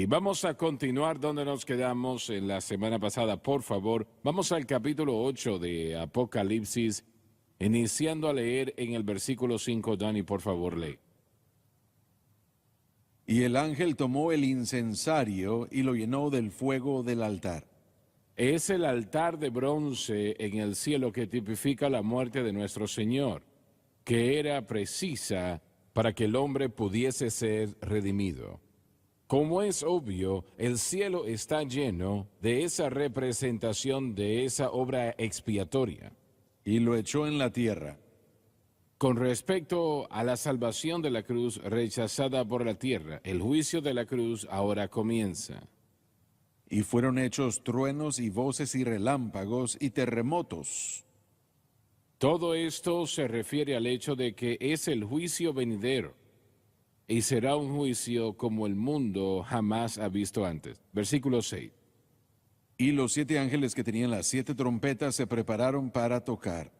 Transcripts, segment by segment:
vamos a continuar donde nos quedamos en la semana pasada. Por favor, vamos al capítulo 8 de Apocalipsis, iniciando a leer en el versículo 5. Dani, por favor, lee. Y el ángel tomó el incensario y lo llenó del fuego del altar. Es el altar de bronce en el cielo que tipifica la muerte de nuestro Señor, que era precisa para que el hombre pudiese ser redimido. Como es obvio, el cielo está lleno de esa representación de esa obra expiatoria. Y lo echó en la tierra. Con respecto a la salvación de la cruz rechazada por la tierra, el juicio de la cruz ahora comienza. Y fueron hechos truenos y voces y relámpagos y terremotos. Todo esto se refiere al hecho de que es el juicio venidero y será un juicio como el mundo jamás ha visto antes. Versículo 6. Y los 7 ángeles que tenían las 7 trompetas se prepararon para tocar.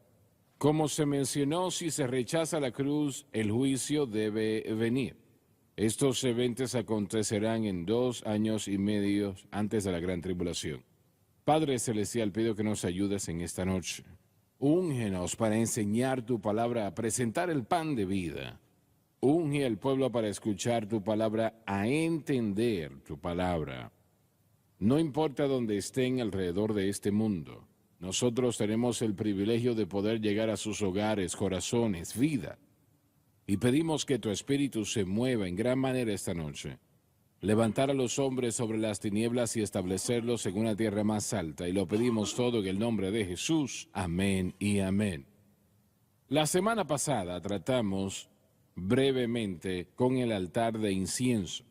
Como se mencionó, si se rechaza la cruz, el juicio debe venir. Estos eventos acontecerán en 2 años y medio antes de la gran tribulación. Padre Celestial, pido que nos ayudes en esta noche. Úngenos para enseñar tu palabra, a presentar el pan de vida. Unge al pueblo para escuchar tu palabra, a entender tu palabra. No importa dónde estén alrededor de este mundo, nosotros tenemos el privilegio de poder llegar a sus hogares, corazones, vida. Y pedimos que tu espíritu se mueva en gran manera esta noche. Levantar a los hombres sobre las tinieblas y establecerlos en una tierra más alta. Y lo pedimos todo en el nombre de Jesús. Amén y amén. La semana pasada tratamos brevemente con el altar de incienso.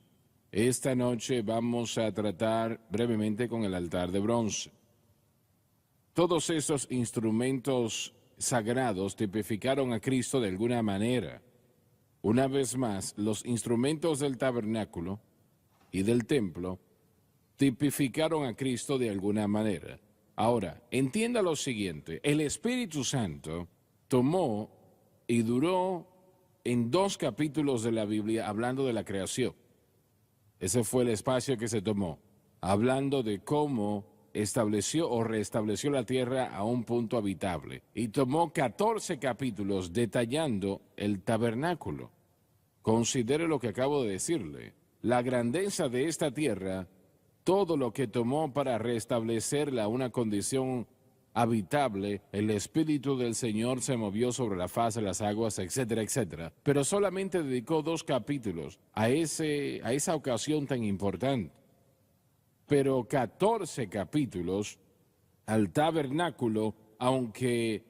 Esta noche vamos a tratar brevemente con el altar de bronce. Todos esos instrumentos sagrados tipificaron a Cristo de alguna manera. Una vez más, los instrumentos del tabernáculo y del templo tipificaron a Cristo de alguna manera. Ahora, entienda lo siguiente, el Espíritu Santo tomó y duró en 2 capítulos de la Biblia hablando de la creación. Ese fue el espacio que se tomó, hablando de cómo estableció o restableció la tierra a un punto habitable. Y tomó 14 capítulos detallando el tabernáculo. Considere lo que acabo de decirle. La grandeza de esta tierra, todo lo que tomó para restablecerla a una condición habitable, el Espíritu del Señor se movió sobre la faz de las aguas, etcétera, etcétera. Pero solamente dedicó 2 capítulos a esa ocasión tan importante. Pero 14 capítulos al tabernáculo, aunque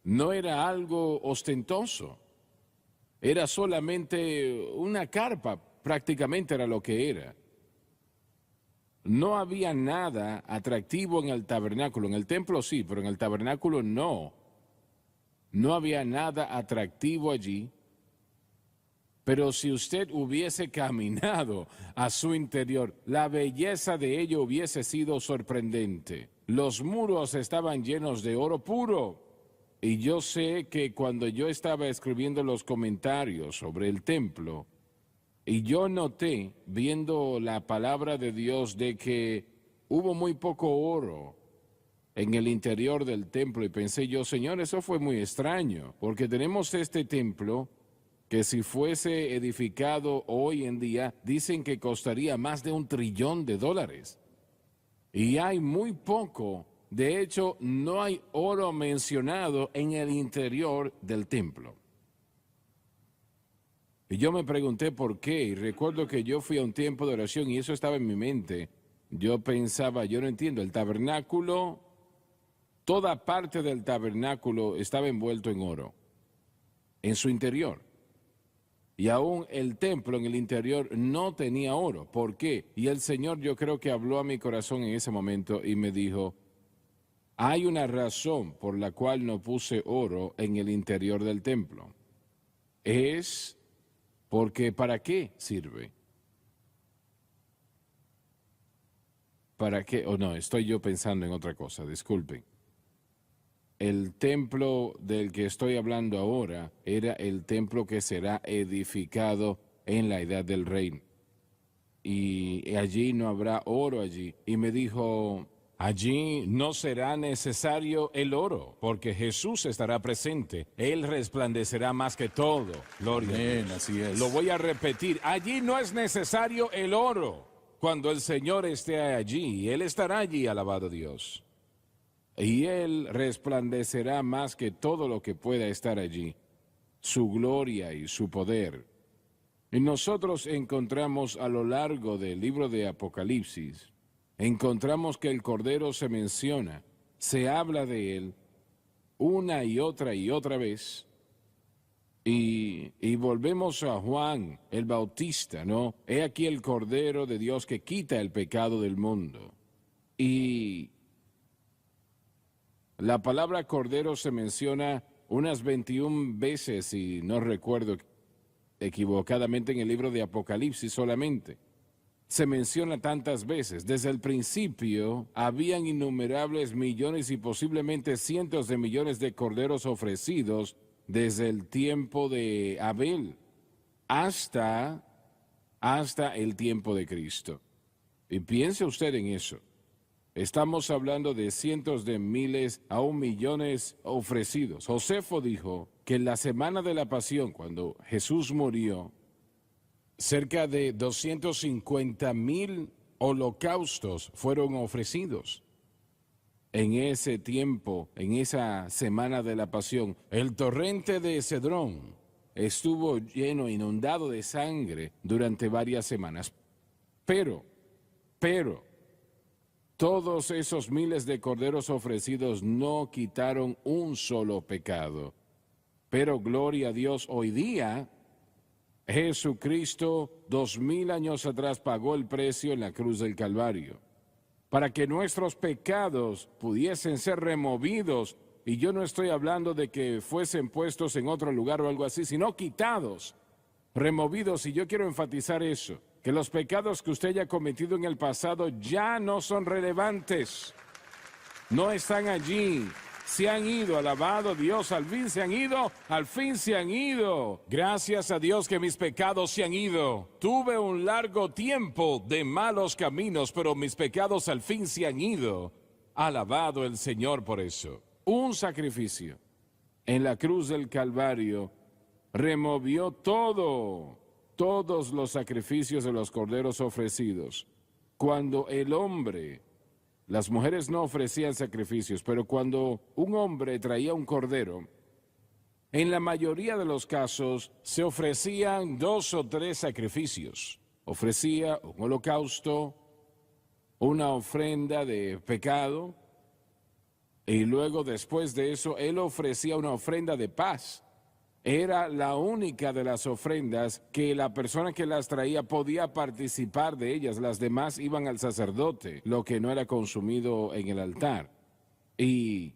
no era algo ostentoso. Era solamente una carpa, prácticamente era lo que era. No había nada atractivo en el tabernáculo. En el templo sí, pero en el tabernáculo no. No había nada atractivo allí. Pero si usted hubiese caminado a su interior, la belleza de ello hubiese sido sorprendente. Los muros estaban llenos de oro puro. Y yo sé que cuando yo estaba escribiendo los comentarios sobre el templo, y yo noté, viendo la palabra de Dios, de que hubo muy poco oro en el interior del templo, y pensé yo, Señor, eso fue muy extraño, porque tenemos este templo que si fuese edificado hoy en día, dicen que costaría más de $1 trillón. Y hay muy poco, de hecho, no hay oro mencionado en el interior del templo. Y yo me pregunté por qué, y recuerdo que yo fui a un tiempo de oración y eso estaba en mi mente. Yo pensaba, yo no entiendo, el tabernáculo, toda parte del tabernáculo estaba envuelto en oro, en su interior. Y aún el templo en el interior no tenía oro. ¿Por qué? Y el Señor yo creo que habló a mi corazón en ese momento y me dijo, hay una razón por la cual no puse oro en el interior del templo. Es porque ¿para qué sirve? ¿Para qué? O no, estoy yo pensando en otra cosa, disculpen. El templo del que estoy hablando ahora era el templo que será edificado en la edad del reino. y allí no habrá oro allí. Y me dijo, allí no será necesario el oro, porque Jesús estará presente. Él resplandecerá más que todo. Gloria a Amén, Dios. así es. Lo voy a repetir. Allí no es necesario el oro. Cuando el Señor esté allí, Él estará allí, alabado Dios. Y Él resplandecerá más que todo lo que pueda estar allí. Su gloria y su poder. Y nosotros encontramos a lo largo del libro de Apocalipsis, encontramos que el Cordero se menciona, se habla de él una y otra vez, y volvemos a Juan el Bautista, ¿no? He aquí el Cordero de Dios que quita el pecado del mundo. Y la palabra Cordero se menciona unas 21 veces, y no recuerdo equivocadamente, en el libro de Apocalipsis solamente. Se menciona tantas veces. Desde el principio habían innumerables millones y posiblemente cientos de millones de corderos ofrecidos desde el tiempo de Abel hasta el tiempo de Cristo. Y piense usted en eso. Estamos hablando de cientos de miles, aún millones ofrecidos. Josefo dijo que en la semana de la pasión, cuando Jesús murió, cerca de 250,000 holocaustos fueron ofrecidos. En ese tiempo, en esa semana de la pasión, el torrente de Cedrón estuvo lleno, inundado de sangre durante varias semanas. Pero, todos esos miles de corderos ofrecidos no quitaron un solo pecado. Pero gloria a Dios, hoy día Jesucristo 2000 años atrás pagó el precio en la cruz del Calvario para que nuestros pecados pudiesen ser removidos. Y yo no estoy hablando de que fuesen puestos en otro lugar o algo así, sino quitados, removidos. Y yo quiero enfatizar eso, que los pecados que usted haya cometido en el pasado ya no son relevantes, no están allí. Se han ido, alabado Dios, al fin se han ido. Gracias a Dios que mis pecados se han ido. Tuve un largo tiempo de malos caminos, pero mis pecados al fin se han ido. Alabado el Señor por eso. Un sacrificio en la cruz del Calvario removió todos los sacrificios de los corderos ofrecidos. Cuando el hombre... Las mujeres no ofrecían sacrificios, pero cuando un hombre traía un cordero, en la mayoría de los casos se ofrecían 2 o 3 sacrificios. Ofrecía un holocausto, una ofrenda de pecado, y luego después de eso él ofrecía una ofrenda de paz. Era la única de las ofrendas que la persona que las traía podía participar de ellas. Las demás iban al sacerdote, lo que no era consumido en el altar. Y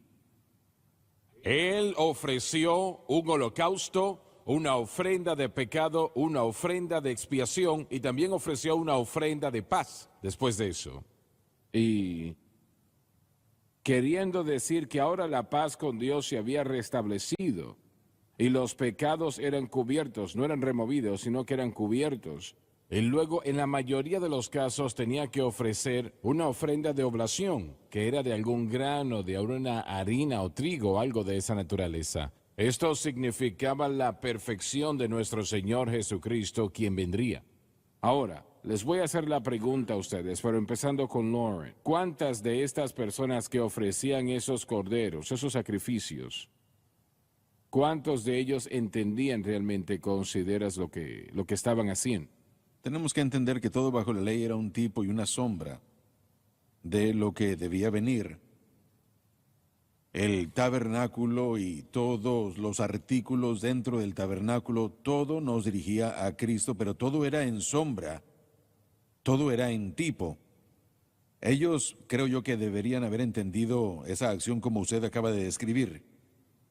él ofreció un holocausto, una ofrenda de pecado, una ofrenda de expiación, y también ofreció una ofrenda de paz después de eso. Y queriendo decir que ahora la paz con Dios se había restablecido. Y los pecados eran cubiertos, no eran removidos, sino que eran cubiertos. Y luego, en la mayoría de los casos, tenía que ofrecer una ofrenda de oblación, que era de algún grano, de una harina o trigo, algo de esa naturaleza. Esto significaba la perfección de nuestro Señor Jesucristo, quien vendría. Ahora, les voy a hacer la pregunta a ustedes, pero empezando con Lauren. ¿Cuántas de estas personas que ofrecían esos corderos, esos sacrificios, cuántos de ellos entendían realmente, consideras lo que estaban haciendo? Tenemos que entender que todo bajo la ley era un tipo y una sombra de lo que debía venir. El tabernáculo y todos los artículos dentro del tabernáculo, todo nos dirigía a Cristo, pero todo era en sombra, todo era en tipo. Ellos creo yo que deberían haber entendido esa acción como usted acaba de describir.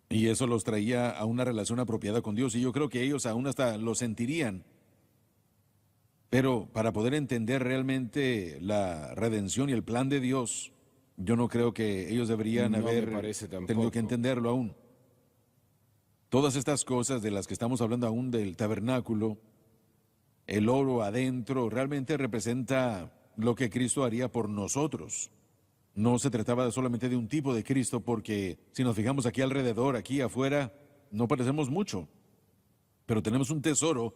Y eso los traía a una relación apropiada con Dios, y yo creo que ellos aún hasta lo sentirían. Pero para poder entender realmente la redención y el plan de Dios, yo no creo que ellos deberían haber tenido que entenderlo aún. Todas estas cosas de las que estamos hablando aún del tabernáculo, el oro adentro realmente representa lo que Cristo haría por nosotros. No se trataba solamente de un tipo de Cristo, porque si nos fijamos aquí alrededor, aquí afuera, no parecemos mucho, pero tenemos un tesoro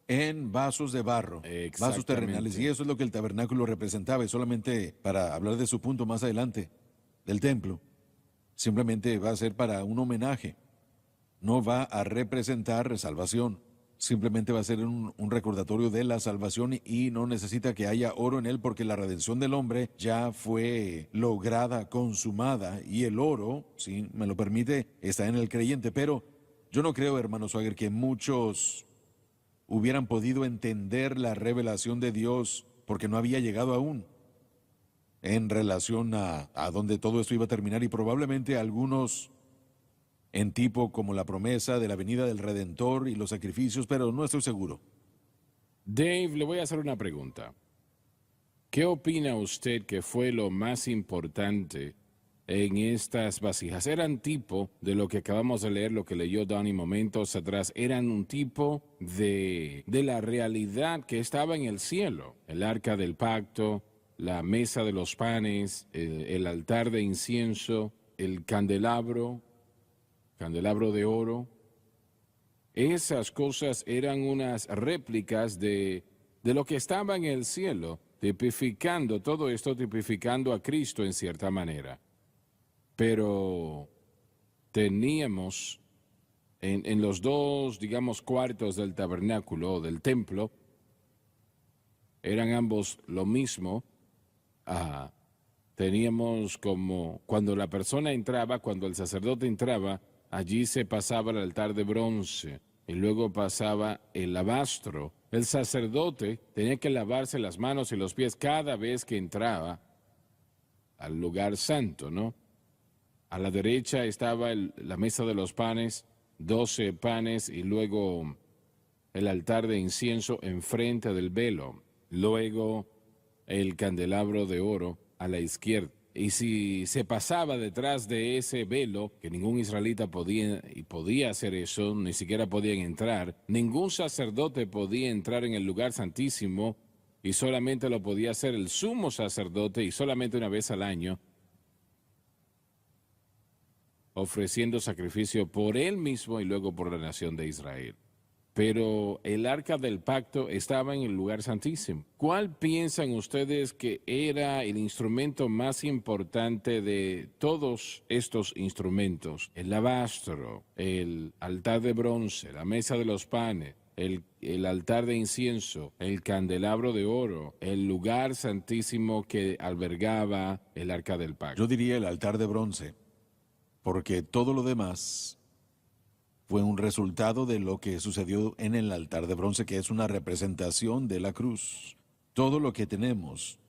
en vasos de barro, vasos terrenales, y Exactamente. eso es lo que el tabernáculo representaba. Y solamente para hablar de su punto más adelante, del templo, simplemente va a ser para un homenaje, no va a representar salvación. Simplemente va a ser un recordatorio de la salvación y no necesita que haya oro en él, porque la redención del hombre ya fue lograda, consumada, y el oro, si me lo permite, está en el creyente. Pero yo no creo, hermano Swagger, que muchos hubieran podido entender la revelación de Dios porque no había llegado aún en relación a donde todo esto iba a terminar, y probablemente algunos en tipo como la promesa de la venida del Redentor y los sacrificios, pero no estoy seguro. Dave, le voy a hacer una pregunta. ¿Qué opina usted que fue lo más importante en estas vasijas? Eran tipo de lo que acabamos de leer, lo que leyó Donnie momentos atrás, eran un tipo de la realidad que estaba en el cielo. El arca del pacto, la mesa de los panes, el altar de incienso, el candelabro de oro. Esas cosas eran unas réplicas de lo que estaba en el cielo, tipificando todo esto, tipificando a Cristo en cierta manera. Pero teníamos en los dos, digamos, cuartos del tabernáculo o del templo, eran ambos lo mismo. Teníamos como cuando la persona entraba, cuando el sacerdote entraba, allí se pasaba el altar de bronce y luego pasaba el alabastro. El sacerdote tenía que lavarse las manos y los pies cada vez que entraba al lugar santo, ¿no? A la derecha estaba la mesa de los panes, 12 panes y luego el altar de incienso enfrente del velo. Luego el candelabro de oro a la izquierda. Y si se pasaba detrás de ese velo, que ningún israelita podía hacer eso, ni siquiera podían entrar, ningún sacerdote podía entrar en el lugar santísimo y solamente lo podía hacer el sumo sacerdote y solamente una vez al año, ofreciendo sacrificio por él mismo y luego por la nación de Israel. Pero el arca del pacto estaba en el lugar santísimo. ¿Cuál piensan ustedes que era el instrumento más importante de todos estos instrumentos? El alabastro, el altar de bronce, la mesa de los panes, el altar de incienso, el candelabro de oro, el lugar santísimo que albergaba el arca del pacto. Yo diría el altar de bronce, porque todo lo demás fue un resultado de lo que sucedió en el altar de bronce, que es una representación de la cruz. Todo lo que tenemos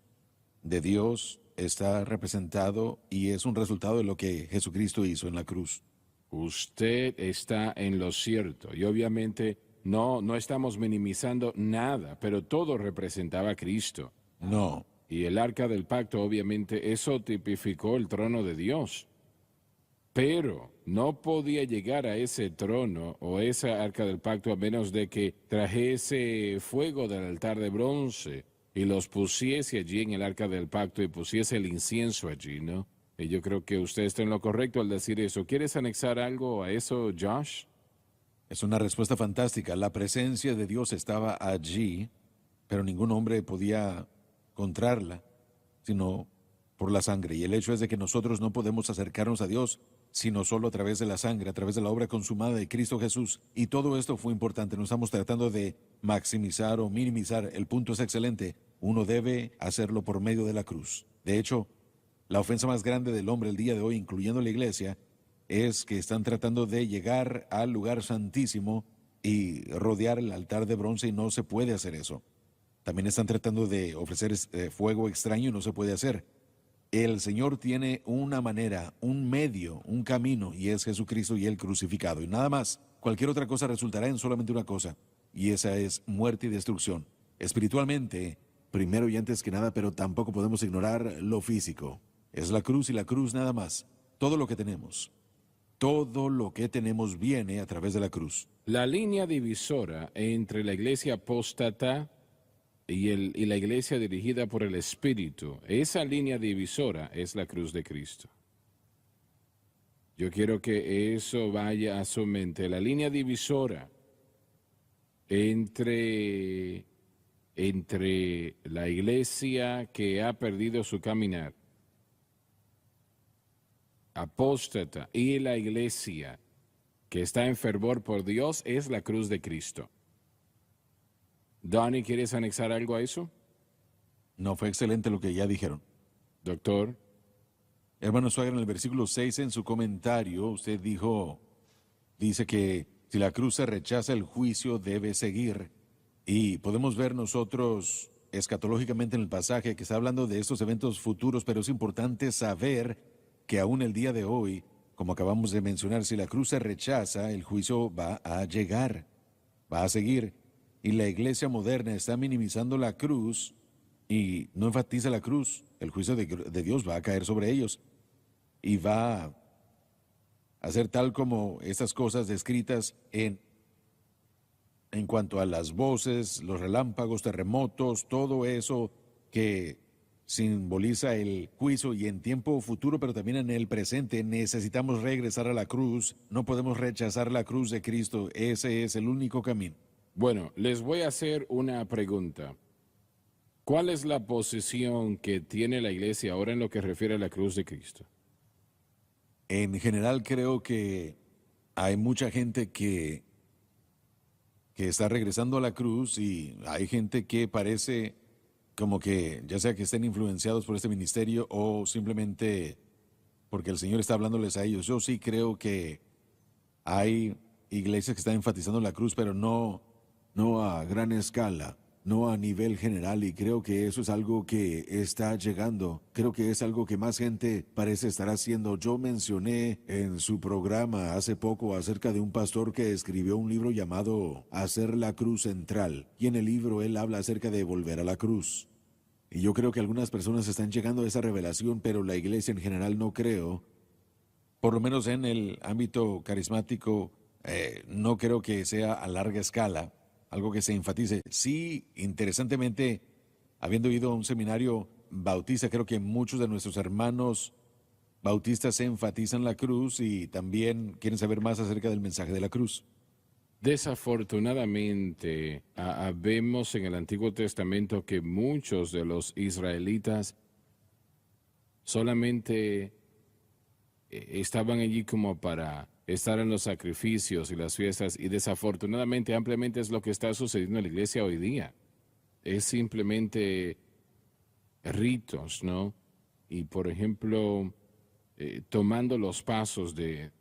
de Dios está representado y es un resultado de lo que Jesucristo hizo en la cruz. Usted está en lo cierto y obviamente no estamos minimizando nada, pero todo representaba a Cristo. No, Y el arca del pacto, obviamente, eso tipificó el trono de Dios. Pero no podía llegar a ese trono o esa arca del pacto a menos de que trajese fuego del altar de bronce y los pusiese allí en el arca del pacto y pusiese el incienso allí, ¿no? Y yo creo que usted está en lo correcto al decir eso. ¿Quieres anexar algo a eso, Josh? es una respuesta fantástica. La presencia de Dios estaba allí, pero ningún hombre podía encontrarla, sino por la sangre. Y el hecho es de que nosotros no podemos acercarnos a Dios sino solo a través de la sangre, a través de la obra consumada de Cristo Jesús. Y todo esto fue importante. No estamos tratando de maximizar o minimizar. El punto es excelente. Uno debe hacerlo por medio de la cruz. De hecho, la ofensa más grande del hombre el día de hoy, incluyendo la iglesia, es que están tratando de llegar al lugar santísimo y rodear el altar de bronce, y no se puede hacer eso. También están tratando de ofrecer fuego extraño y no se puede hacer. El Señor tiene una manera, un medio, un camino, y es Jesucristo y el crucificado. Y nada más. Cualquier otra cosa resultará en solamente una cosa, y esa es muerte y destrucción. Espiritualmente, primero y antes que nada, pero tampoco podemos ignorar lo físico. Es la cruz y la cruz nada más. Todo lo que tenemos. todo lo que tenemos viene a través de la cruz. La línea divisora entre la iglesia apóstata y la iglesia dirigida por el Espíritu, esa línea divisora es la cruz de Cristo. Yo quiero que eso vaya a su mente. La línea divisora entre la iglesia que ha perdido su caminar, apóstata, y la iglesia que está en fervor por Dios es la cruz de Cristo. Donnie, ¿quieres anexar algo a eso? No, fue excelente lo que ya dijeron. Doctor. Hermano Swagger, en el versículo 6, en su comentario, usted dice que si la cruz se rechaza, el juicio debe seguir. Y podemos ver nosotros escatológicamente en el pasaje que está hablando de estos eventos futuros, pero es importante saber que aún el día de hoy, como acabamos de mencionar, si la cruz se rechaza, el juicio va a llegar, va a seguir. Y la iglesia moderna está minimizando la cruz y no enfatiza la cruz. El juicio de Dios va a caer sobre ellos y va a ser tal como estas cosas descritas en cuanto a las voces, los relámpagos, terremotos, todo eso que simboliza el juicio y en tiempo futuro, pero también en el presente necesitamos regresar a la cruz. No podemos rechazar la cruz de Cristo. Ese es el único camino. Bueno, les voy a hacer una pregunta. ¿Cuál es la posición que tiene la iglesia ahora en lo que refiere a la cruz de Cristo? En general creo que hay mucha gente que está regresando a la cruz y hay gente que parece como que, ya sea que estén influenciados por este ministerio o simplemente porque el Señor está hablándoles a ellos. Yo sí creo que hay iglesias que están enfatizando la cruz, pero no a gran escala, no a nivel general, y creo que eso es algo que está llegando. Creo que es algo que más gente parece estar haciendo. Yo mencioné en su programa hace poco acerca de un pastor que escribió un libro llamado Hacer la Cruz Central, y en el libro él habla acerca de volver a la cruz. Y yo creo que algunas personas están llegando a esa revelación, pero la iglesia en general no creo. Por lo menos en el ámbito carismático, no creo que sea a larga escala algo que se enfatice. Sí, interesantemente, habiendo ido a un seminario bautista, creo que muchos de nuestros hermanos bautistas se enfatizan la cruz y también quieren saber más acerca del mensaje de la cruz. Desafortunadamente, vemos en el Antiguo Testamento que muchos de los israelitas solamente estaban allí como para estar en los sacrificios y las fiestas, y desafortunadamente ampliamente es lo que está sucediendo en la iglesia hoy día. Es simplemente ritos, ¿no? Y por ejemplo, tomando los pasos de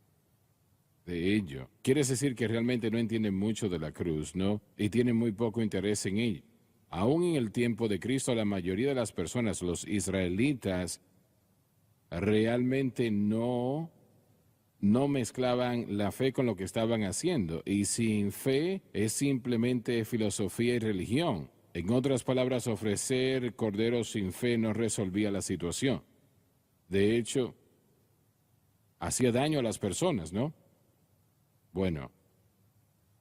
ello. Quieres decir que realmente no entienden mucho de la cruz, ¿no? Y tienen muy poco interés en ello. Aún en el tiempo de Cristo, la mayoría de las personas, los israelitas, realmente no mezclaban la fe con lo que estaban haciendo. Y sin fe es simplemente filosofía y religión. En otras palabras, ofrecer corderos sin fe no resolvía la situación. De hecho, hacía daño a las personas, ¿no? Bueno,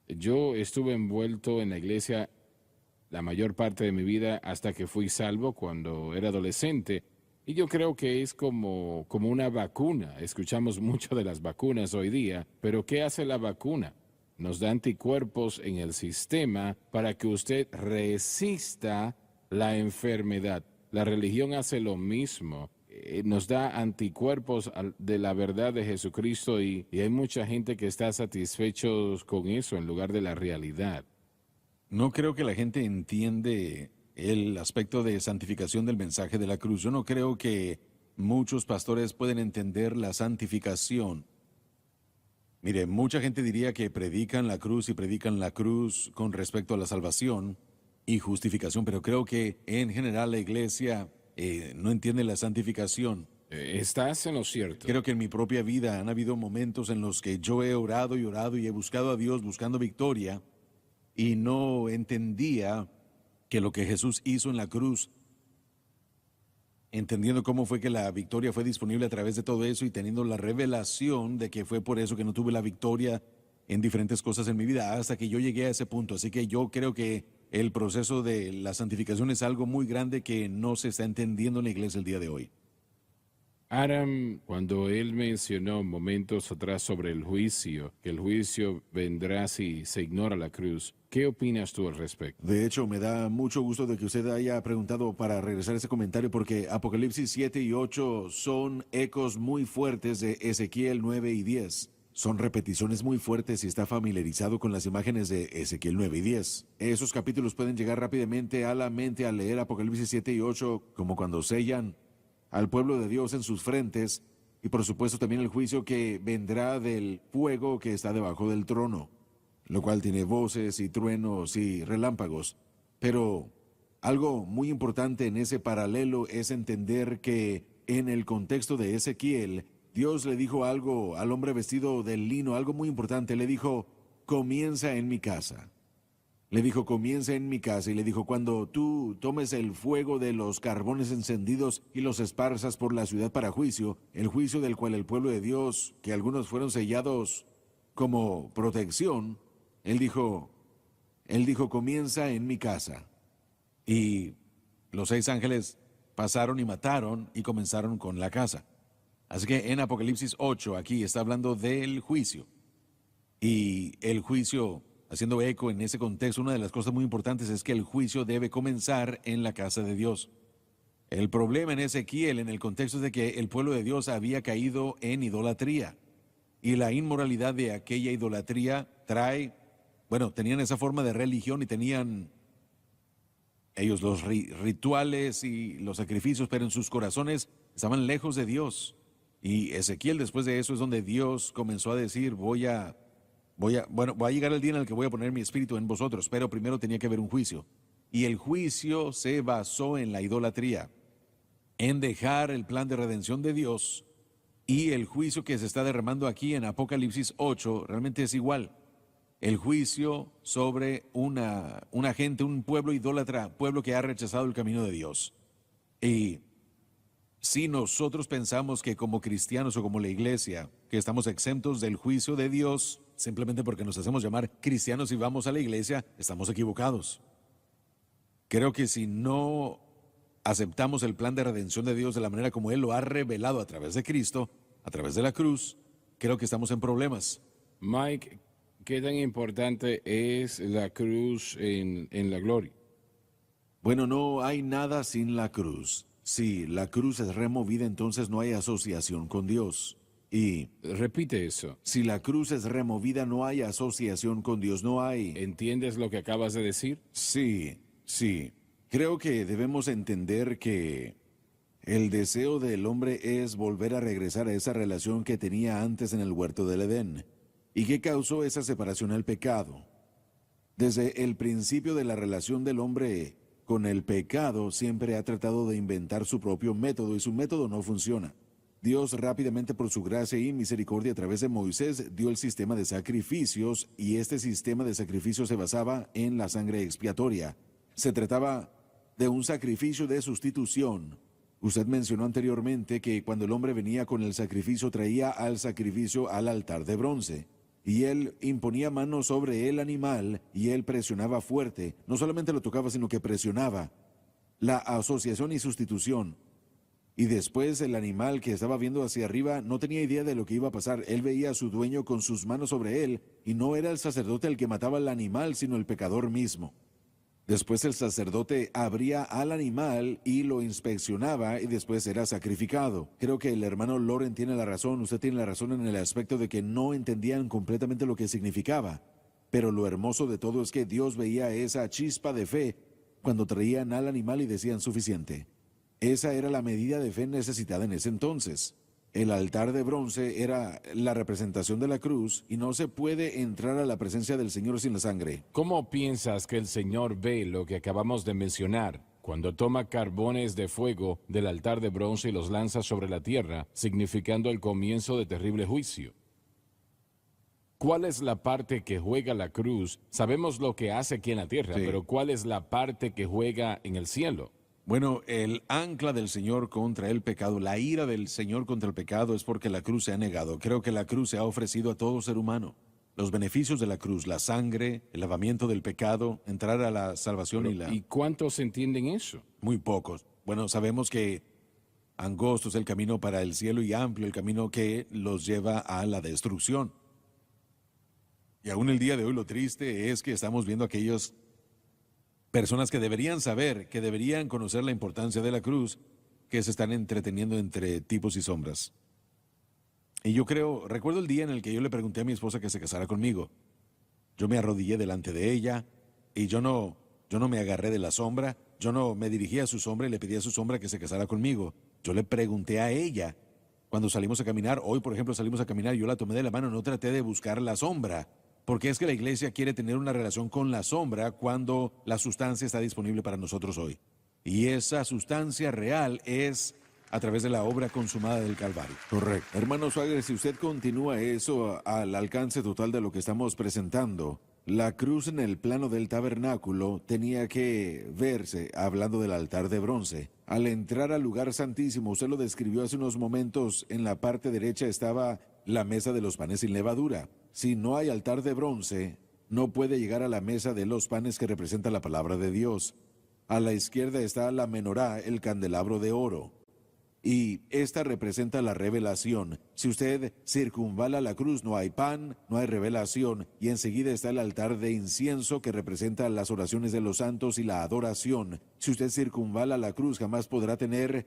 yo estuve envuelto en la iglesia la mayor parte de mi vida hasta que fui salvo cuando era adolescente. Y yo creo que es como una vacuna. Escuchamos mucho de las vacunas hoy día, pero ¿qué hace la vacuna? Nos da anticuerpos en el sistema para que usted resista la enfermedad. La religión hace lo mismo. Nos da anticuerpos de la verdad de Jesucristo y hay mucha gente que está satisfechos con eso en lugar de la realidad. No creo que la gente entiende el aspecto de santificación del mensaje de la cruz. Yo no creo que muchos pastores pueden entender la santificación. Mire, mucha gente diría que predican la cruz y predican la cruz con respecto a la salvación y justificación, pero creo que en general la iglesia no entiende la santificación. Estás en lo cierto. Creo que en mi propia vida han habido momentos en los que yo he orado y he buscado a Dios buscando victoria y no entendía que lo que Jesús hizo en la cruz entendiendo cómo fue que la victoria fue disponible a través de todo eso y teniendo la revelación de que fue por eso que no tuve la victoria en diferentes cosas en mi vida hasta que yo llegué a ese punto. Así que yo creo que el proceso de la santificación es algo muy grande que no se está entendiendo en la iglesia el día de hoy. Adam, cuando él mencionó momentos atrás sobre el juicio, que el juicio vendrá si se ignora la cruz, ¿qué opinas tú al respecto? De hecho, me da mucho gusto de que usted haya preguntado para regresar a ese comentario porque Apocalipsis 7 y 8 son ecos muy fuertes de Ezequiel 9 y 10. Son repeticiones muy fuertes si está familiarizado con las imágenes de Ezequiel 9 y 10. Esos capítulos pueden llegar rápidamente a la mente al leer Apocalipsis 7 y 8, como cuando sellan al pueblo de Dios en sus frentes, y por supuesto también el juicio que vendrá del fuego que está debajo del trono, lo cual tiene voces y truenos y relámpagos. Pero algo muy importante en ese paralelo es entender que en el contexto de Ezequiel, Dios le dijo algo al hombre vestido de lino, algo muy importante. Le dijo, comienza en mi casa. Le dijo, comienza en mi casa. Y le dijo, cuando tú tomes el fuego de los carbones encendidos y los esparzas por la ciudad para juicio, el juicio del cual el pueblo de Dios, que algunos fueron sellados como protección, él dijo, comienza en mi casa. Y los 6 ángeles pasaron y mataron y comenzaron con la casa. Así que en Apocalipsis 8, aquí está hablando del juicio. Y el juicio, haciendo eco en ese contexto, una de las cosas muy importantes es que el juicio debe comenzar en la casa de Dios. El problema en Ezequiel, en el contexto es de que el pueblo de Dios había caído en idolatría. Y la inmoralidad de aquella idolatría tenían esa forma de religión y tenían ellos los rituales y los sacrificios, pero en sus corazones estaban lejos de Dios. Y Ezequiel, después de eso, es donde Dios comenzó a decir, va a llegar el día en el que voy a poner mi espíritu en vosotros, pero primero tenía que haber un juicio. Y el juicio se basó en la idolatría, en dejar el plan de redención de Dios, y el juicio que se está derramando aquí en Apocalipsis 8 realmente es igual. El juicio sobre una gente, un pueblo idólatra, pueblo que ha rechazado el camino de Dios. Y si nosotros pensamos que como cristianos o como la iglesia, que estamos exentos del juicio de Dios, simplemente porque nos hacemos llamar cristianos y vamos a la iglesia, estamos equivocados. Creo que si no aceptamos el plan de redención de Dios de la manera como Él lo ha revelado a través de Cristo, a través de la cruz, creo que estamos en problemas. Mike, ¿qué tan importante es la cruz en la gloria? Bueno, no hay nada sin la cruz. Si la cruz es removida, entonces no hay asociación con Dios. Y Repite eso. si la cruz es removida, no hay asociación con Dios, no hay... ¿Entiendes lo que acabas de decir? Sí. Creo que debemos entender que el deseo del hombre es volver a regresar a esa relación que tenía antes en el huerto del Edén. ¿Y qué causó esa separación? El pecado. Desde el principio de la relación del hombre con el pecado, siempre ha tratado de inventar su propio método y su método no funciona. Dios rápidamente por su gracia y misericordia a través de Moisés dio el sistema de sacrificios y este sistema de sacrificios se basaba en la sangre expiatoria. Se trataba de un sacrificio de sustitución. Usted mencionó anteriormente que cuando el hombre venía con el sacrificio traía al sacrificio al altar de bronce. Y él imponía manos sobre el animal y él presionaba fuerte. No solamente lo tocaba, sino que presionaba. La asociación y sustitución. Y después el animal que estaba viendo hacia arriba no tenía idea de lo que iba a pasar. Él veía a su dueño con sus manos sobre él y no era el sacerdote el que mataba al animal, sino el pecador mismo. Después el sacerdote abría al animal y lo inspeccionaba y después era sacrificado. Creo que el hermano Loren tiene la razón, usted tiene la razón en el aspecto de que no entendían completamente lo que significaba. Pero lo hermoso de todo es que Dios veía esa chispa de fe cuando traían al animal y decían suficiente. Esa era la medida de fe necesitada en ese entonces. El altar de bronce era la representación de la cruz y no se puede entrar a la presencia del Señor sin la sangre. ¿Cómo piensas que el Señor ve lo que acabamos de mencionar cuando toma carbones de fuego del altar de bronce y los lanza sobre la tierra, significando el comienzo de terrible juicio? ¿Cuál es la parte que juega la cruz? Sabemos lo que hace aquí en la tierra, Sí. pero ¿cuál es la parte que juega en el cielo? Bueno, el ancla del Señor contra el pecado, la ira del Señor contra el pecado es porque la cruz se ha negado. Creo que la cruz se ha ofrecido a todo ser humano. Los beneficios de la cruz, la sangre, el lavamiento del pecado, entrar a la salvación y la... ¿Y cuántos entienden eso? Muy pocos. Bueno, sabemos que angosto es el camino para el cielo y amplio el camino que los lleva a la destrucción. Y aún el día de hoy lo triste es que estamos viendo aquellas personas que deberían saber, que deberían conocer la importancia de la cruz, que se están entreteniendo entre tipos y sombras. Y yo creo, recuerdo el día en el que yo le pregunté a mi esposa que se casara conmigo. Yo me arrodillé delante de ella y yo no me agarré de la sombra, yo no me dirigí a su sombra y le pedí a su sombra que se casara conmigo. Yo le pregunté a ella, cuando salimos a caminar, hoy por ejemplo salimos a caminar, yo la tomé de la mano, no traté de buscar la sombra, porque es que la iglesia quiere tener una relación con la sombra cuando la sustancia está disponible para nosotros hoy. Y esa sustancia real es a través de la obra consumada del Calvario. Correcto. Hermano Swagger, si usted continúa eso al alcance total de lo que estamos presentando, la cruz en el plano del tabernáculo tenía que verse, hablando del altar de bronce. Al entrar al lugar santísimo, usted lo describió hace unos momentos, en la parte derecha estaba la mesa de los panes sin levadura. Si no hay altar de bronce, no puede llegar a la mesa de los panes que representa la palabra de Dios. A la izquierda está la menorá, el candelabro de oro. Y esta representa la revelación. Si usted circunvala la cruz, no hay pan, no hay revelación. Y enseguida está el altar de incienso que representa las oraciones de los santos y la adoración. Si usted circunvala la cruz, jamás podrá tener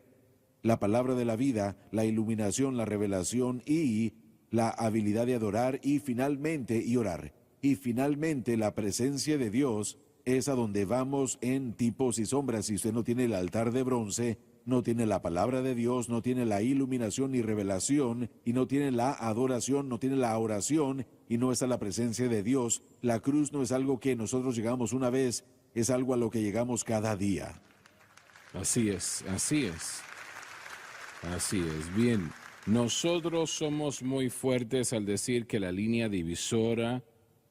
la palabra de la vida, la iluminación, la revelación y la habilidad de adorar y finalmente orar. Y finalmente la presencia de Dios es a donde vamos en tipos y sombras. Si usted no tiene el altar de bronce, no tiene la palabra de Dios, no tiene la iluminación ni revelación, y no tiene la adoración, no tiene la oración, y no está la presencia de Dios. La cruz no es algo que nosotros llegamos una vez, es algo a lo que llegamos cada día. Así es, así es. Así es. Bien, nosotros somos muy fuertes al decir que la línea divisora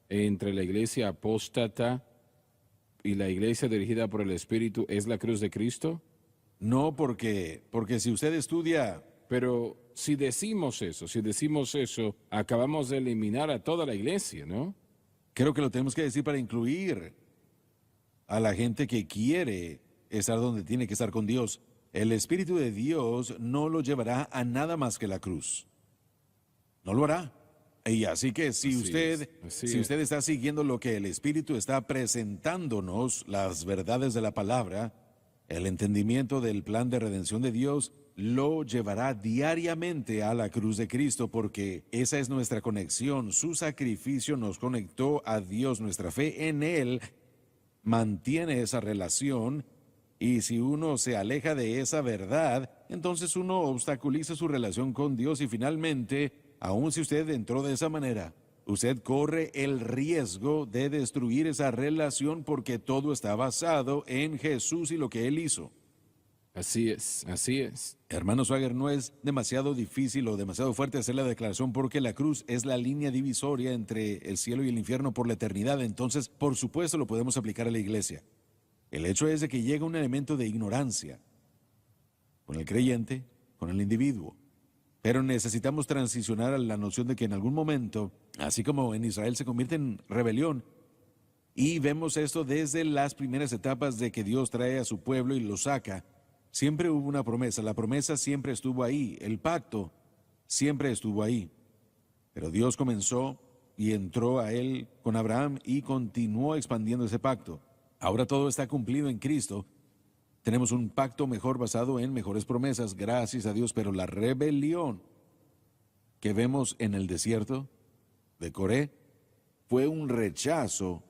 entre la iglesia apóstata y la iglesia dirigida por el Espíritu es la cruz de Cristo. No, porque si usted estudia... Pero si decimos eso, acabamos de eliminar a toda la iglesia, ¿no? Creo que lo tenemos que decir para incluir a la gente que quiere estar donde tiene que estar con Dios. El Espíritu de Dios no lo llevará a nada más que la cruz. No lo hará. Y así que si usted está siguiendo lo que el Espíritu está presentándonos, las verdades de la palabra, el entendimiento del plan de redención de Dios lo llevará diariamente a la cruz de Cristo, porque esa es nuestra conexión. Su sacrificio nos conectó a Dios, nuestra fe en Él mantiene esa relación, y si uno se aleja de esa verdad, entonces uno obstaculiza su relación con Dios y finalmente, aun si usted entró de esa manera, usted corre el riesgo de destruir esa relación porque todo está basado en Jesús y lo que Él hizo. Así es, así es. Hermano Swagger, no es demasiado difícil o demasiado fuerte hacer la declaración porque la cruz es la línea divisoria entre el cielo y el infierno por la eternidad. Entonces, por supuesto, lo podemos aplicar a la iglesia. El hecho es de que llega un elemento de ignorancia con el creyente, con el individuo. Pero necesitamos transicionar a la noción de que en algún momento, así como en Israel se convierte en rebelión, y vemos esto desde las primeras etapas de que Dios trae a su pueblo y lo saca, siempre hubo una promesa, la promesa siempre estuvo ahí, el pacto siempre estuvo ahí. Pero Dios comenzó y entró a él con Abraham y continuó expandiendo ese pacto. Ahora todo está cumplido en Cristo. Tenemos un pacto mejor basado en mejores promesas, gracias a Dios, pero la rebelión que vemos en el desierto de Coré Fue un rechazo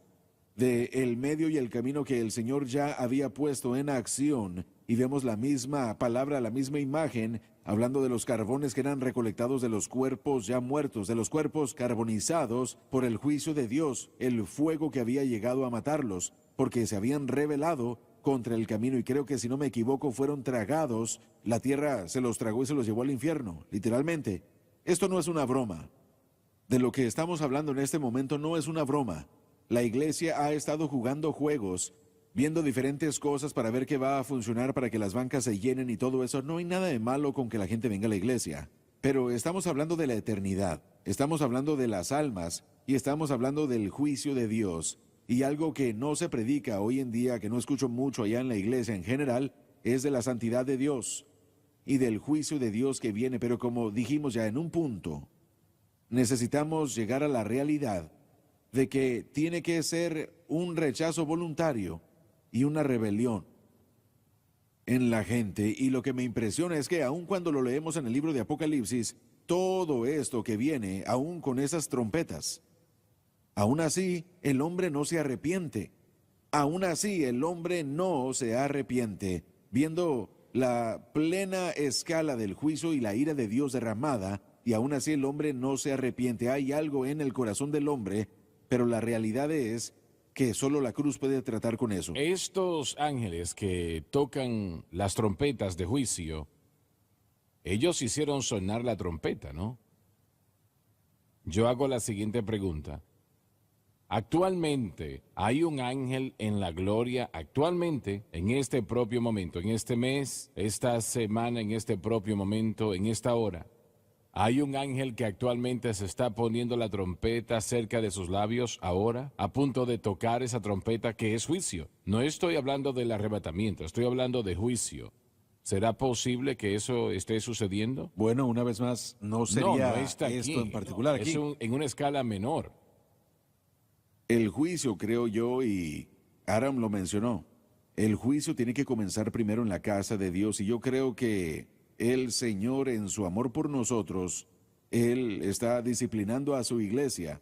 del medio y el camino que el Señor ya había puesto en acción, y vemos la misma palabra, la misma imagen, hablando de los carbones que eran recolectados de los cuerpos ya muertos, de los cuerpos carbonizados por el juicio de Dios, el fuego que había llegado a matarlos, porque se habían rebelado contra el camino, y creo que si no me equivoco fueron tragados, la tierra se los tragó y se los llevó al infierno, literalmente. Esto no es una broma. De lo que estamos hablando en este momento no es una broma. La iglesia ha estado jugando juegos viendo diferentes cosas para ver qué va a funcionar para que las bancas se llenen y todo eso. No hay nada de malo con que la gente venga a la iglesia. Pero estamos hablando de la eternidad, estamos hablando de las almas y estamos hablando del juicio de Dios. Y algo que no se predica hoy en día, que no escucho mucho allá en la iglesia en general, es de la santidad de Dios y del juicio de Dios que viene. Pero como dijimos ya en un punto, necesitamos llegar a la realidad de que tiene que ser un rechazo voluntario y una rebelión en la gente. Y lo que me impresiona es que aun cuando lo leemos en el libro de Apocalipsis, todo esto que viene, aun con esas trompetas, aún así el hombre no se arrepiente. Aún así el hombre no se arrepiente. Viendo la plena escala del juicio y la ira de Dios derramada, y aún así el hombre no se arrepiente. Hay algo en el corazón del hombre, pero la realidad es que solo la cruz puede tratar con eso. Estos ángeles que tocan las trompetas de juicio, ellos hicieron sonar la trompeta, ¿no? Yo hago la siguiente pregunta. Actualmente, ¿hay un ángel en la gloria actualmente, en este propio momento, en este mes, esta semana, en este propio momento, en esta hora? ¿Hay un ángel que actualmente se está poniendo la trompeta cerca de sus labios ahora, a punto de tocar esa trompeta que es juicio? No estoy hablando del arrebatamiento, estoy hablando de juicio. ¿Será posible que eso esté sucediendo? Bueno, una vez más, no sería No está aquí. esto en particular aquí. Es en una escala menor. El juicio, creo yo, y Aram lo mencionó, el juicio tiene que comenzar primero en la casa de Dios, y yo creo que el Señor, en su amor por nosotros, Él está disciplinando a su iglesia.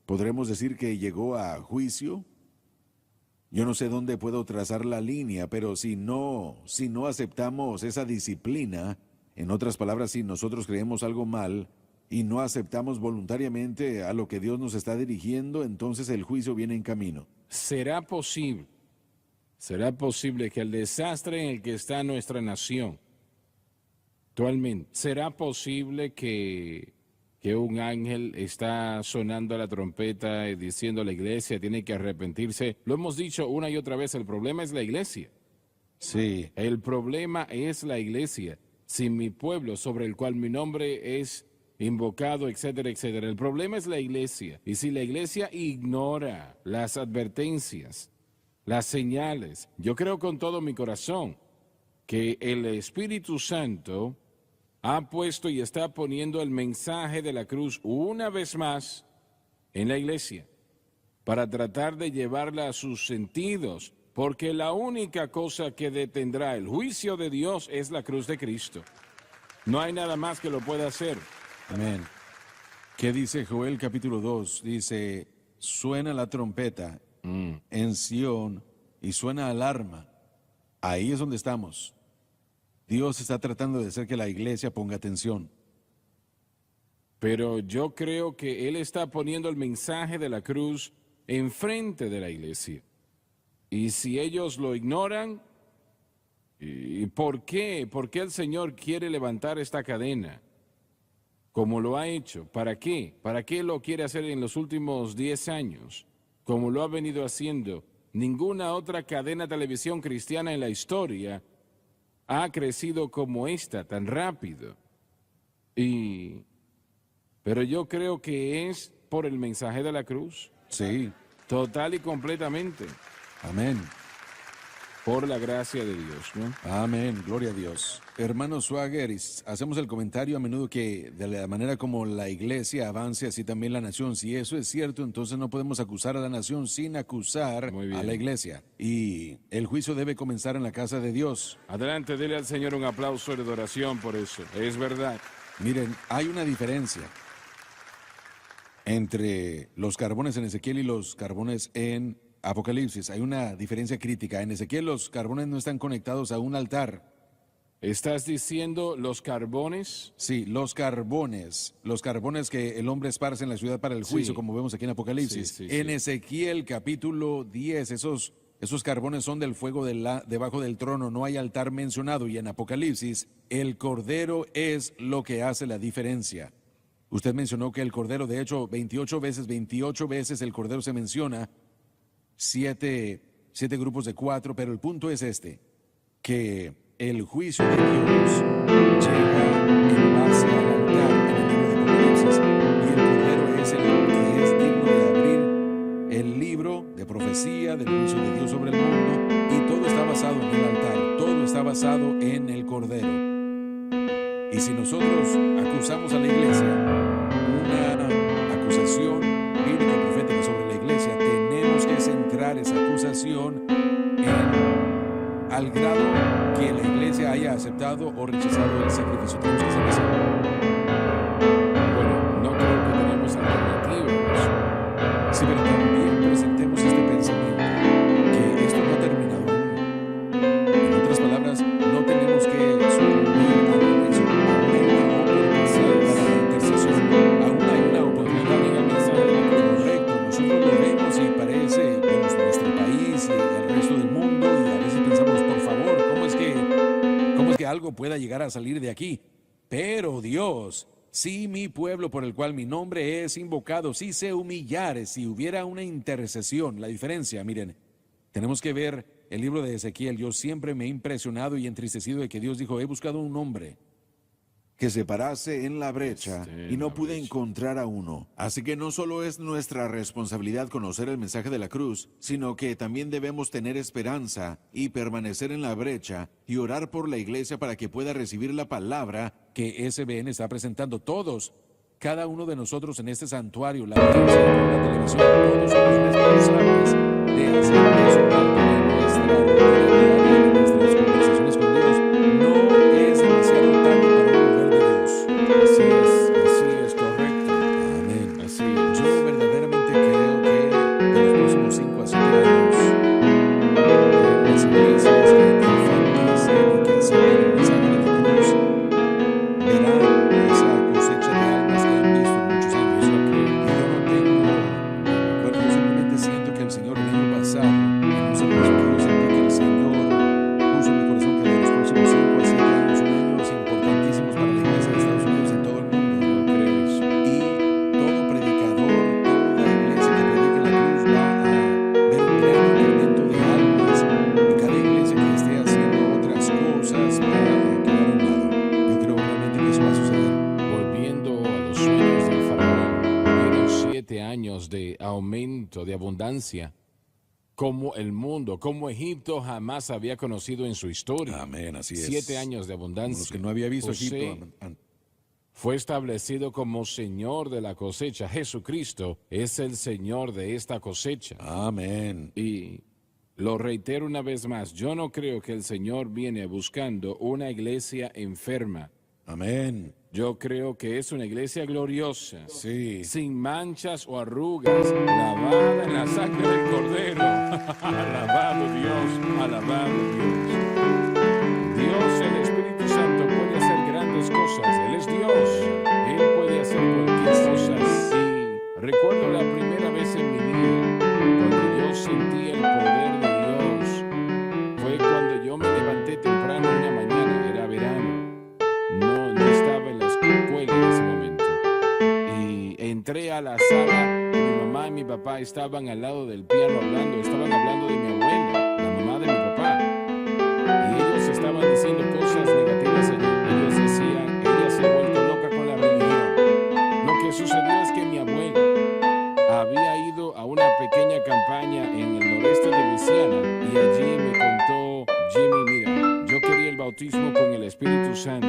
¿Podremos decir que llegó a juicio? Yo no sé dónde puedo trazar la línea, pero si no aceptamos esa disciplina, en otras palabras, si nosotros creemos algo mal y no aceptamos voluntariamente a lo que Dios nos está dirigiendo, entonces el juicio viene en camino. ¿Será posible que el desastre en el que está nuestra nación actualmente, será posible que un ángel está sonando la trompeta y diciendo a la iglesia tiene que arrepentirse? Lo hemos dicho una y otra vez, el problema es la iglesia. Sí, El problema es la iglesia. Si mi pueblo, sobre el cual mi nombre es invocado, etcétera, etcétera. El problema es la iglesia. Y si la iglesia ignora las advertencias, las señales, yo creo con todo mi corazón que el Espíritu Santo ha puesto y está poniendo el mensaje de la cruz una vez más en la iglesia para tratar de llevarla a sus sentidos, porque la única cosa que detendrá el juicio de Dios es la cruz de Cristo. No hay nada más que lo pueda hacer. amén. ¿Qué dice Joel capítulo 2? Dice, suena la trompeta en Sión y suena alarma. Ahí es donde estamos. Dios está tratando de hacer que la iglesia ponga atención. Pero yo creo que Él está poniendo el mensaje de la cruz enfrente de la iglesia. Y si ellos lo ignoran, ¿y por qué? ¿Por qué el Señor quiere levantar esta cadena? Como lo ha hecho. ¿Para qué? ¿Para qué lo quiere hacer en los últimos 10 años? Como lo ha venido haciendo. Ninguna otra cadena de televisión cristiana en la historia ha crecido como esta, tan rápido. Pero yo creo que es por el mensaje de la cruz, Sí, total y completamente, amén. por la gracia de Dios, ¿no? Amén, gloria a Dios. Hermano Swagger, hacemos el comentario a menudo que de la manera como la iglesia avance, así también la nación. Si eso es cierto, entonces no podemos acusar a la nación sin acusar Muy bien. a la iglesia. Y el juicio debe comenzar en la casa de Dios. Adelante, dile al Señor un aplauso de adoración por eso. Es verdad. Miren, hay una diferencia entre los carbones en Ezequiel y los carbones en Apocalipsis. Hay una diferencia crítica. En Ezequiel los carbones no están conectados a un altar. ¿Estás diciendo los carbones? Sí, los carbones que el hombre esparce en la ciudad para el juicio, Sí. como vemos aquí en Apocalipsis. Sí, sí, En sí. Ezequiel capítulo 10, esos carbones son del fuego debajo del trono, no hay altar mencionado. Y en Apocalipsis, el cordero es lo que hace la diferencia. Usted mencionó que el cordero, de hecho, 28 veces el cordero se menciona, 7 7 grupos de 4, pero el punto es este, que el juicio de Dios llega en base al altar en el libro de Apocalipsis, y el Cordero es el que es digno de abrir el libro de profecía del juicio de Dios sobre el mundo, y todo está basado en el altar, todo está basado en el Cordero. Y si nosotros acusamos a la iglesia, una acusación bíblica y profética sobre la iglesia, tenemos que centrar esa acusación al grado que la iglesia haya aceptado o rechazado el sacrificio. Tenemos que hacer eso. Bueno, no creo que tenemos alternativas. Sí, pero también presentemos este pensamiento, que esto no ha terminado aún. En otras palabras, no tenemos que sucumbir a la elección. Aún hay una oportunidad para la intercesión. Aún hay una oportunidad en el mensaje de la cruz. Correcto. Nosotros lo vemos y parece, vemos nuestro país y el resto del mundo, y a veces pensamos, por favor, ¿cómo es que algo pueda llegar a salir de aquí? Pero Dios, si mi pueblo por el cual mi nombre es invocado, si se humillare, si hubiera una intercesión, la diferencia, miren, tenemos que ver el libro de Ezequiel. Yo siempre me he impresionado y entristecido de que Dios dijo, he buscado un hombre. Que se parase en la brecha y no pude brecha. encontrar a uno. Así que no solo es nuestra responsabilidad conocer el mensaje de la cruz, sino que también debemos tener esperanza y permanecer en la brecha y orar por la iglesia para que pueda recibir la palabra Que SBN está presentando todos, cada uno de nosotros en este santuario, la audiencia, la televisión, todos somos responsables de hacer eso parte de nuestra rutina diaria, de nuestras conversaciones con Dios. No es demasiado tarde para no mover de Dios. Así es correcto. Amén. Así es. Yo verdaderamente creo que de los próximos 5 a 7 años, las iglesias que enfaticen y que acepten el mensaje de la cruz verán esa cosecha de almas que han visto en muchos años. Y yo no tengo, bueno, yo simplemente siento que el Señor el año pasado, en un servicio que yo sentí que el Señor puso en mi corazón, que de los próximos 5 a 7 años son años importantísimos para la iglesia de Estados Unidos en todo el mundo. No creo eso. Y todo predicador, toda iglesia que predique la cruz va a ver un gran incremento de almas, y cada iglesia que esté haciendo otras cosas va a quedar a un lado. Yo creo realmente que eso va a suceder. Volviendo a los sueños del faraón, hubieron 7 años de aumento, de abundancia, como el mundo, como Egipto jamás había conocido en su historia. Amén, así es. 7 años de abundancia. Los que no había visto José Egipto antes. fue establecido como Señor de la cosecha. Jesucristo es el Señor de esta cosecha. Amén. Y lo reitero una vez más, yo no creo que el Señor viene buscando una iglesia enferma. Amén. Yo creo que es una iglesia gloriosa, Sí. sin manchas o arrugas, lavada en la sangre del Cordero. Alabado Dios, alabado Dios. Dios, el Espíritu Santo, puede hacer grandes cosas. Él es Dios. Él puede hacer cualquier cosa. Y recuerdo la primera vez en mi vida, cuando yo sentí el poder de Dios, fue cuando yo me levanté temprano una mañana, era verano. No estaba en la escuela en ese momento. Y entré a la sala y mi mamá y mi papá estaban al lado del piano hablando. Estaban hablando de mi abuela, la mamá de mi papá. Y ellos estaban diciendo cosas negativas allí. Ellos decían, ella se ha vuelto loca con la religión. Lo que sucedió es que mi abuela había ido a una pequeña campaña en el noreste de Luisiana y allí me contó, Jimmy, mira, yo quería el bautismo con el Espíritu Santo.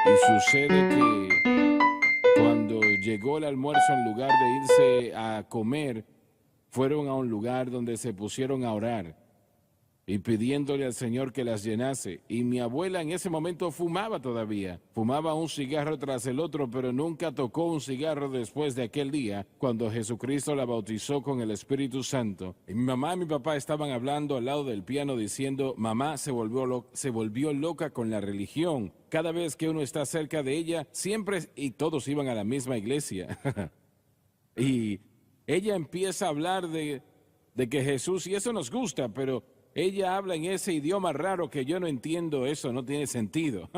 Y sucede que cuando llegó el almuerzo, en lugar de irse a comer, fueron a un lugar donde se pusieron a orar y pidiéndole al Señor que las llenase. Y mi abuela en ese momento fumaba todavía. Fumaba un cigarro tras el otro, pero nunca tocó un cigarro después de aquel día, cuando Jesucristo la bautizó con el Espíritu Santo. Y mi mamá y mi papá estaban hablando al lado del piano diciendo, mamá se volvió loca con la religión. Cada vez que uno está cerca de ella, siempre, y todos iban a la misma iglesia. Y ella empieza a hablar de que Jesús, y eso nos gusta, pero ella habla en ese idioma raro que yo no entiendo, eso no tiene sentido.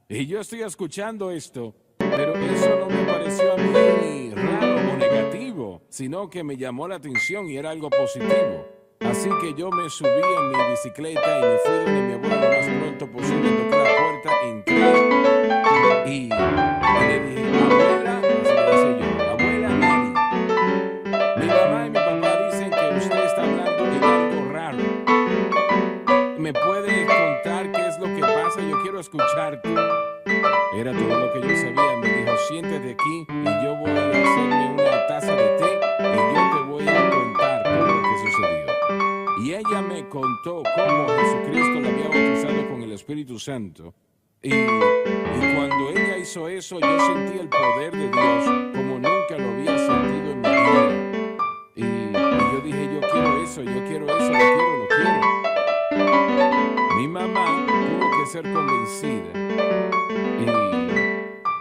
Y yo estoy escuchando esto, pero eso no me pareció a mí raro o negativo. juego, sino que me llamó la atención y era algo positivo. Así que yo me subí en mi bicicleta y me fui donde mi abuela lo más pronto posible, toqué la puerta, entré y le dije, abuela, así le decía yo, abuela Nini, mi mamá y mi papá dicen que usted está hablando de algo raro. ¿Me puede contar qué es lo que pasa? Yo quiero escucharte. Era todo lo que yo sabía. Me dijo, siéntate aquí y yo voy a hacerme una taza de té y yo te voy a contar todo lo que sucedió. Y ella me contó cómo Jesucristo la había bautizado con el Espíritu Santo. Y cuando ella hizo eso, yo sentí el poder de Dios como nunca lo había sentido en mi vida. Y yo dije, yo quiero eso, lo quiero. Mi mamá tuvo que ser convencida.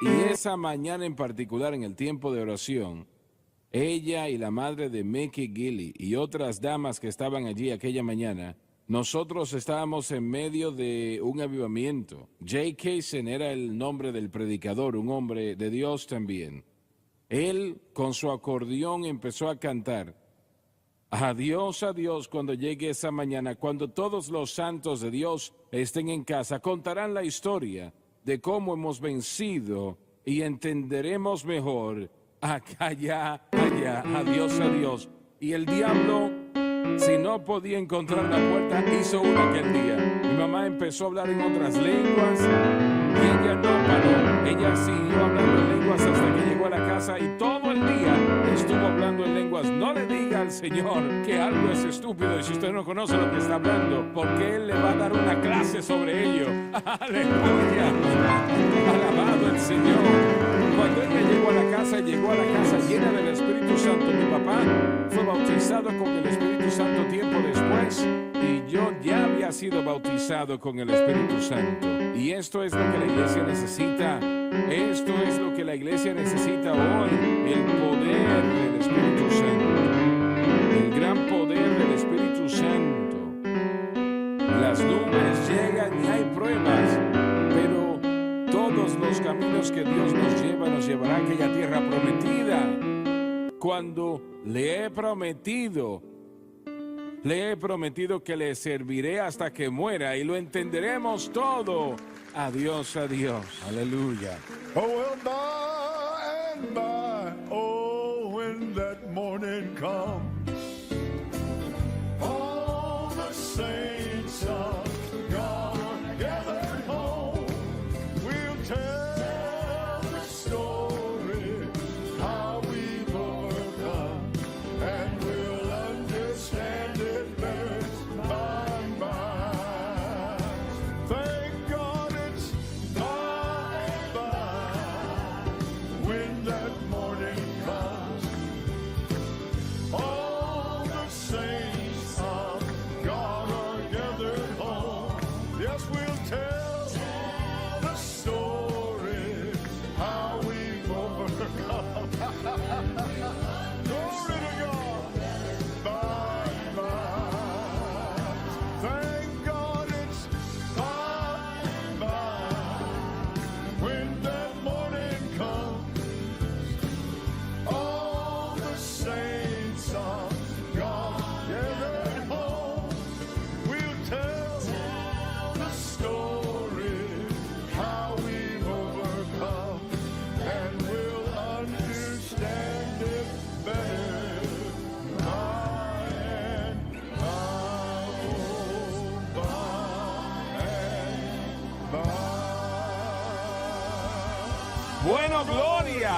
Y esa mañana en particular, en el tiempo de oración, ella y la madre de Mickey Gilly y otras damas que estaban allí aquella mañana, nosotros estábamos en medio de un avivamiento. Jay Kaysen era el nombre del predicador, un hombre de Dios también. Él, con su acordeón, empezó a cantar. Adiós, adiós, cuando llegue esa mañana, cuando todos los santos de Dios estén en casa, contarán la historia de cómo hemos vencido y entenderemos mejor. Allá, adiós, adiós. Y el diablo, si no podía encontrar la puerta, hizo una aquel día. Mi mamá empezó a hablar en otras lenguas y ella no paró. Ella siguió hablando en lenguas hasta que llegó a la casa y todo el día estuvo hablando en lenguas. No le diga al Señor que algo es estúpido y si usted no conoce lo que está hablando, porque Él le va a dar una clase sobre ello. ¡Aleluya! ¡Alabado el Señor! Cuando ella llegó a la casa llena del Espíritu Santo. Mi papá fue bautizado con el Espíritu Santo tiempo después y yo ya había sido bautizado con el Espíritu Santo. Y esto es lo que la iglesia necesita. Esto es lo que la iglesia necesita hoy. El poder del Espíritu Santo. El gran poder del Espíritu Santo. Las nubes llegan y hay pruebas, pero todos los caminos que Dios nos llevará a aquella tierra prometida. Cuando le he prometido que le serviré hasta que muera y lo entenderemos todo. Adiós, adiós. Aleluya. Oh, well, by and by, oh, when that morning comes, all the saints of God are gathered home. We'll tell the story, how we've overcome, and we'll understand it best by and by. Thank God it's by and by, when that morning comes. All the saints of God are gathered home. Yes, we'll tell the story, how we've overcome. Glory to God. By and by. Thank God it's by and by, when that morning comes. All the saints of God gathered home. We'll tell the story, how we've overcome, and we'll understand it better by and by, oh, by and by. Bueno, gloria.